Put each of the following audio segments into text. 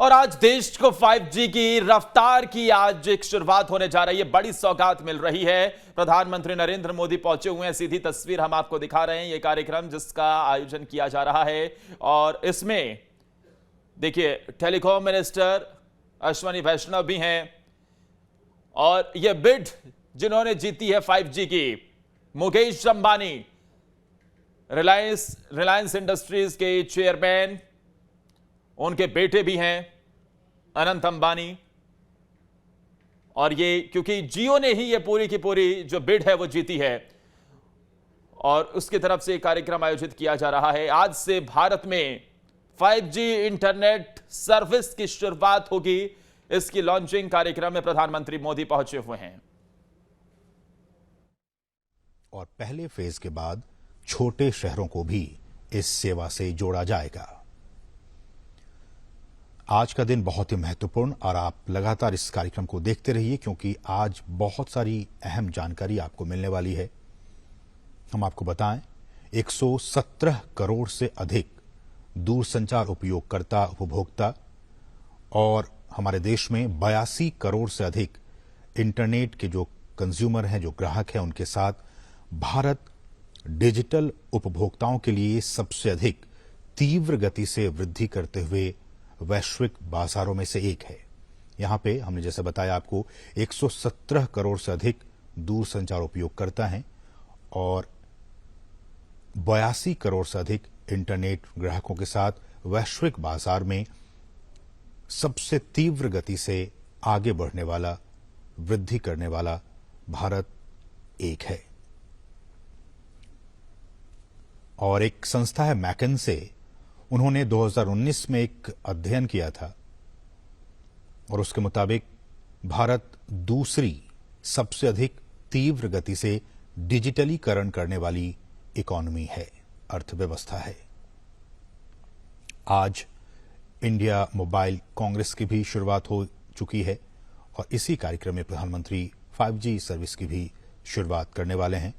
और आज देश को 5G की रफ्तार की आज एक शुरुआत होने जा रही है। बड़ी सौगात मिल रही है। प्रधानमंत्री नरेंद्र मोदी पहुंचे हुए हैं। सीधी तस्वीर हम आपको दिखा रहे हैं। यह कार्यक्रम जिसका आयोजन किया जा रहा है और इसमें देखिए टेलीकॉम मिनिस्टर अश्विनी वैष्णव भी हैं और यह बिड जिन्होंने जीती है 5G की, मुकेश अंबानी, रिलायंस इंडस्ट्रीज के चेयरमैन, उनके बेटे भी हैं अनंत अंबानी। और ये क्योंकि जियो ने ही ये पूरी की पूरी जो बिड है वो जीती है और उसकी तरफ से कार्यक्रम आयोजित किया जा रहा है। आज से भारत में 5G इंटरनेट सर्विस की शुरुआत होगी। इसकी लॉन्चिंग कार्यक्रम में प्रधानमंत्री मोदी पहुंचे हुए हैं और पहले फेज के बाद छोटे शहरों को भी इस सेवा से जोड़ा जाएगा। आज का दिन बहुत ही महत्वपूर्ण और आप लगातार इस कार्यक्रम को देखते रहिए क्योंकि आज बहुत सारी अहम जानकारी आपको मिलने वाली है। हम आपको बताएं 117 करोड़ से अधिक दूरसंचार उपयोगकर्ता उपभोक्ता और हमारे देश में 82 करोड़ से अधिक इंटरनेट के जो कंज्यूमर हैं, जो ग्राहक हैं, उनके साथ भारत डिजिटल उपभोक्ताओं के लिए सबसे अधिक तीव्र गति से वृद्धि करते हुए वैश्विक बाजारों में से एक है। यहां पे हमने जैसे बताया आपको 117 करोड़ से अधिक दूरसंचार उपयोगकर्ता हैं और 82 करोड़ से अधिक इंटरनेट ग्राहकों के साथ वैश्विक बाजार में सबसे तीव्र गति से आगे बढ़ने वाला, वृद्धि करने वाला भारत एक है। और एक संस्था है मैकिन्से, उन्होंने 2019 में एक अध्ययन किया था और उसके मुताबिक भारत दूसरी सबसे अधिक तीव्र गति से डिजिटलीकरण करने वाली इकोनॉमी है, अर्थव्यवस्था है। आज इंडिया मोबाइल कांग्रेस की भी शुरुआत हो चुकी है और इसी कार्यक्रम में प्रधानमंत्री 5G सर्विस की भी शुरुआत करने वाले हैं।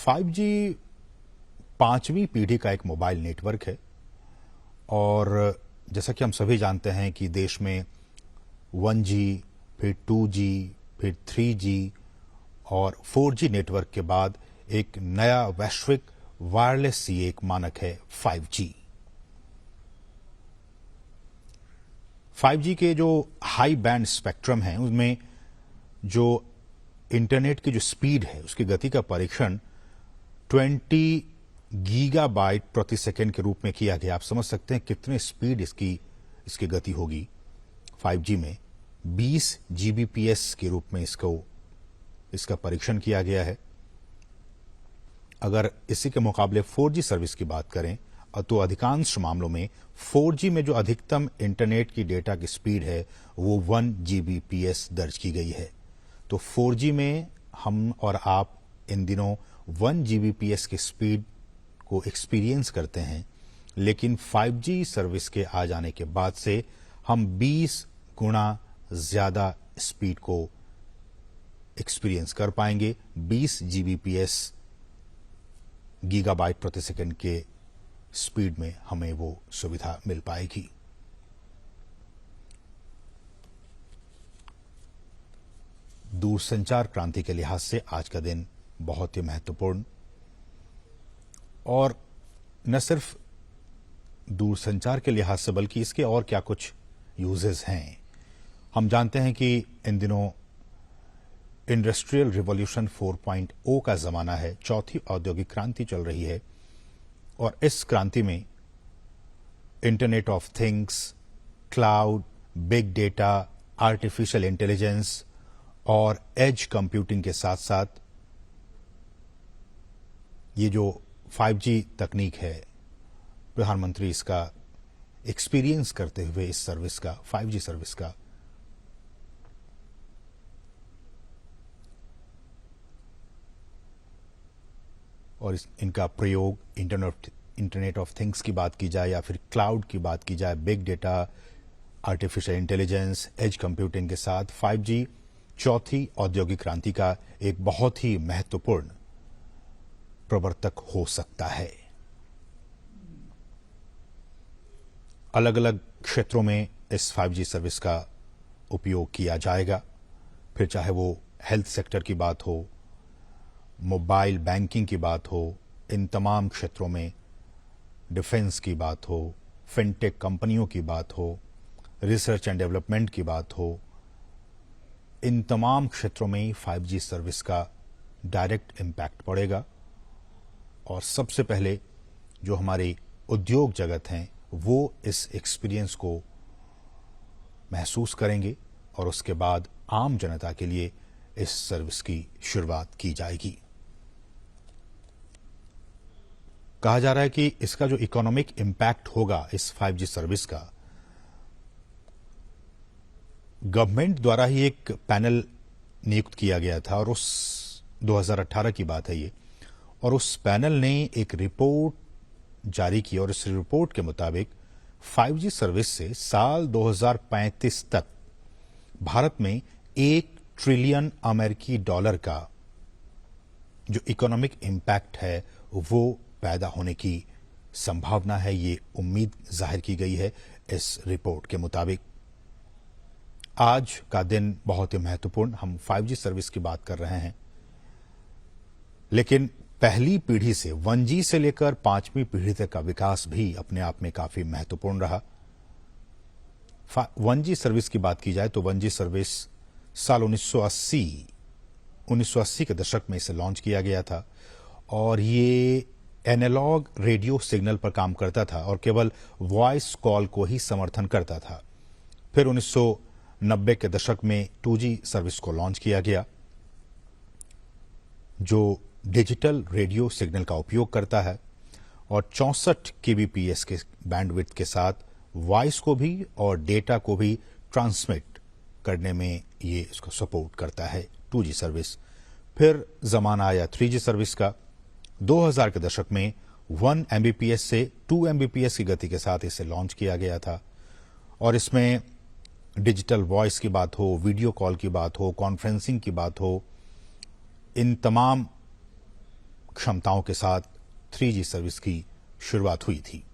5G 5वीं पीढ़ी का एक मोबाइल नेटवर्क है और जैसा कि हम सभी जानते हैं कि देश में 1G, फिर 2G, फिर 3G और 4G नेटवर्क के बाद एक नया वैश्विक वायरलेस एक मानक है 5G। 5G के जो हाई बैंड स्पेक्ट्रम है उसमें जो इंटरनेट की जो स्पीड है उसकी गति का परीक्षण 20 गीगाबाइट प्रति सेकंड के रूप में किया गया। आप समझ सकते हैं कितने स्पीड इसकी गति होगी। 5G में 20 Gbps के रूप में इसका परीक्षण किया गया है। अगर इसी के मुकाबले 4G सर्विस की बात करें तो अधिकांश मामलों में 4G में जो अधिकतम इंटरनेट की डेटा की स्पीड है वो 1 Gbps दर्ज की गई है। तो 4G में हम और आप इन दिनों 1 Gbps की स्पीड को एक्सपीरियंस करते हैं, लेकिन 5G सर्विस के आ जाने के बाद से हम 20 गुना ज्यादा स्पीड को एक्सपीरियंस कर पाएंगे। 20 Gbps गीगाबाइट प्रति सेकंड के स्पीड में हमें वो सुविधा मिल पाएगी। दूरसंचार क्रांति के लिहाज से आज का दिन बहुत ही महत्वपूर्ण और न सिर्फ दूरसंचार के लिहाज से बल्कि इसके और क्या कुछ यूजेस हैं। हम जानते हैं कि इन दिनों इंडस्ट्रियल रिवॉल्यूशन 4.0 का जमाना है, चौथी औद्योगिक क्रांति चल रही है और इस क्रांति में internet of things, cloud, big data, artificial intelligence और एज कंप्यूटिंग के साथ साथ ये जो 5G तकनीक है, प्रधानमंत्री इसका एक्सपीरियंस करते हुए इस सर्विस का, 5G सर्विस का और इनका प्रयोग इंटरनेट ऑफ थिंग्स की बात की जाए या फिर क्लाउड की बात की जाए, big data, artificial intelligence, edge computing के साथ 5G चौथी औद्योगिक क्रांति का एक बहुत ही महत्वपूर्ण प्रवर्तक हो सकता है। अलग अलग क्षेत्रों में इस 5G सर्विस का उपयोग किया जाएगा, फिर चाहे वो हेल्थ सेक्टर की बात हो, मोबाइल बैंकिंग की बात हो, इन तमाम क्षेत्रों में डिफेंस की बात हो, फिनटेक कंपनियों की बात हो, रिसर्च एंड डेवलपमेंट की बात हो, इन तमाम क्षेत्रों में 5G सर्विस का डायरेक्ट इम्पैक्ट पड़ेगा। और सबसे पहले जो हमारे उद्योग जगत हैं वो इस एक्सपीरियंस को महसूस करेंगे और उसके बाद आम जनता के लिए इस सर्विस की शुरुआत की जाएगी। कहा जा रहा है कि इसका जो इकोनॉमिक इम्पैक्ट होगा इस 5G सर्विस का, गवर्नमेंट द्वारा ही एक पैनल नियुक्त किया गया था और उस 2018 की बात है ये, और उस पैनल ने एक रिपोर्ट जारी की और इस रिपोर्ट के मुताबिक 5G सर्विस से साल 2035 तक भारत में $1 ट्रिलियन अमेरिकी डॉलर का जो इकोनॉमिक इम्पैक्ट है वो पैदा होने की संभावना है। ये उम्मीद जाहिर की गई है इस रिपोर्ट के मुताबिक। आज का दिन बहुत ही महत्वपूर्ण, हम 5G सर्विस की बात कर रहे हैं, लेकिन पहली पीढ़ी से 1G से लेकर 5वीं पीढ़ी तक का विकास भी अपने आप में काफी महत्वपूर्ण रहा। 1G सर्विस की बात की जाए तो 1G सर्विस साल 1980 के दशक में इसे लॉन्च किया गया था और ये एनालॉग रेडियो सिग्नल पर काम करता था और केवल वॉइस कॉल को ही समर्थन करता था। फिर 1990 के दशक में 2G सर्विस को लॉन्च किया गया जो डिजिटल रेडियो सिग्नल का उपयोग करता है और 64 kbps के बैंडविड्थ के साथ वॉइस को भी और डेटा को भी ट्रांसमिट करने में ये इसको सपोर्ट करता है 2G सर्विस। फिर जमाना आया 3G सर्विस का। 2000 के दशक में 1 Mbps से 2 Mbps की गति के साथ इसे लॉन्च किया गया था और इसमें डिजिटल वॉइस की बात हो, वीडियो कॉल की बात हो, कॉन्फ्रेंसिंग की बात हो, इन तमाम क्षमताओं के साथ 3G सर्विस की शुरुआत हुई थी।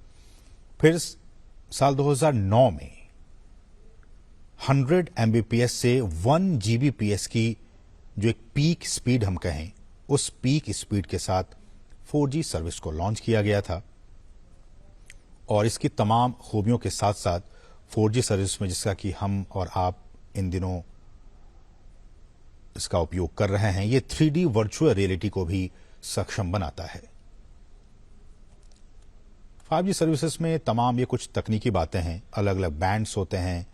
फिर साल 2009 में 100 Mbps से 1 Gbps की जो एक पीक स्पीड हम कहें, उस पीक स्पीड के साथ 4G सर्विस को लॉन्च किया गया था और इसकी तमाम खूबियों के साथ साथ 4G सर्विस में जिसका कि हम और आप इन दिनों इसका उपयोग कर रहे हैं, ये 3D वर्चुअल रियलिटी को भी सक्षम बनाता है। 5G सर्विसेज में तमाम ये कुछ तकनीकी बातें हैं, अलग अलग बैंड्स होते हैं,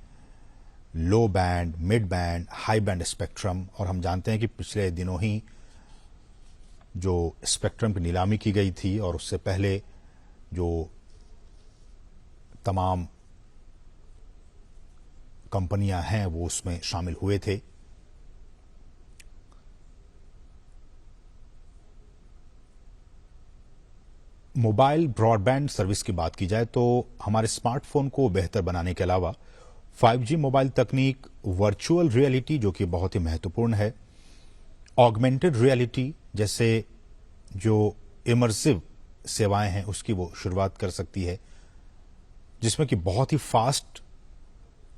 लो band, mid band, high band spectrum, और हम जानते हैं कि पिछले दिनों ही जो स्पेक्ट्रम की नीलामी की गई थी और उससे पहले जो तमाम कंपनियां हैं वो उसमें शामिल हुए थे। मोबाइल ब्रॉडबैंड सर्विस की बात की जाए तो हमारे स्मार्टफोन को बेहतर बनाने के अलावा 5G मोबाइल तकनीक, वर्चुअल रियलिटी जो कि बहुत ही महत्वपूर्ण है, ऑगमेंटेड रियलिटी जैसे जो इमर्सिव सेवाएं हैं उसकी वो शुरुआत कर सकती है, जिसमें कि बहुत ही फास्ट,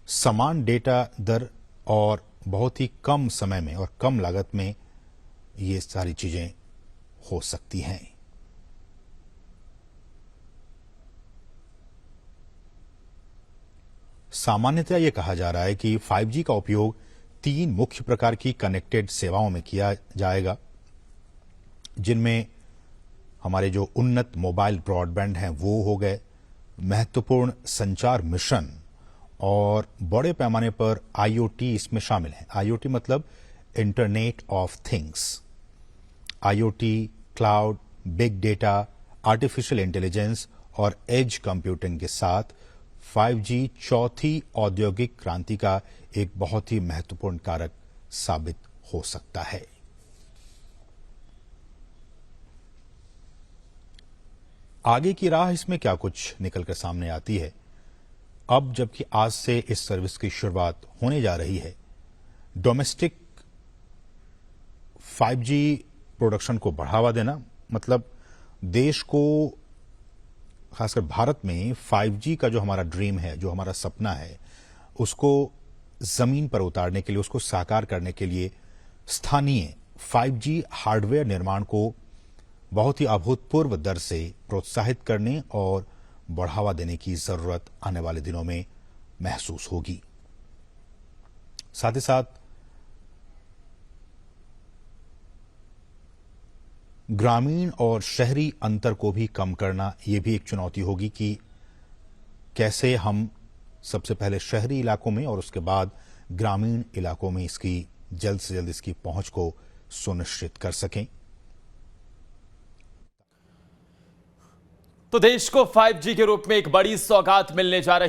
समान डेटा दर और बहुत ही कम समय में और कम लागत में ये सारी चीजें हो सकती हैं। सामान्यतः यह कहा जा रहा है कि 5G का उपयोग 3 मुख्य प्रकार की कनेक्टेड सेवाओं में किया जाएगा, जिनमें हमारे जो उन्नत मोबाइल ब्रॉडबैंड हैं वो हो गए, महत्वपूर्ण संचार मिशन और बड़े पैमाने पर IoT इसमें शामिल है। IoT मतलब internet of things. IoT, cloud, big data, artificial intelligence और एज कंप्यूटिंग के साथ 5G चौथी औद्योगिक क्रांति का एक बहुत ही महत्वपूर्ण कारक साबित हो सकता है। आगे की राह इसमें क्या कुछ निकलकर सामने आती है, अब जबकि आज से इस सर्विस की शुरुआत होने जा रही है, डोमेस्टिक 5G प्रोडक्शन को बढ़ावा देना, मतलब देश को खासकर भारत में 5G का जो हमारा ड्रीम है, जो हमारा सपना है, उसको जमीन पर उतारने के लिए, उसको साकार करने के लिए स्थानीय 5G हार्डवेयर निर्माण को बहुत ही अभूतपूर्व दर से प्रोत्साहित करने और बढ़ावा देने की जरूरत आने वाले दिनों में महसूस होगी। साथ ही साथ ग्रामीण और शहरी अंतर को भी कम करना यह भी एक चुनौती होगी कि कैसे हम सबसे पहले शहरी इलाकों में और उसके बाद ग्रामीण इलाकों में इसकी जल्द से जल्द इसकी पहुंच को सुनिश्चित कर सकें। तो देश को 5G के रूप में एक बड़ी सौगात मिलने जा रही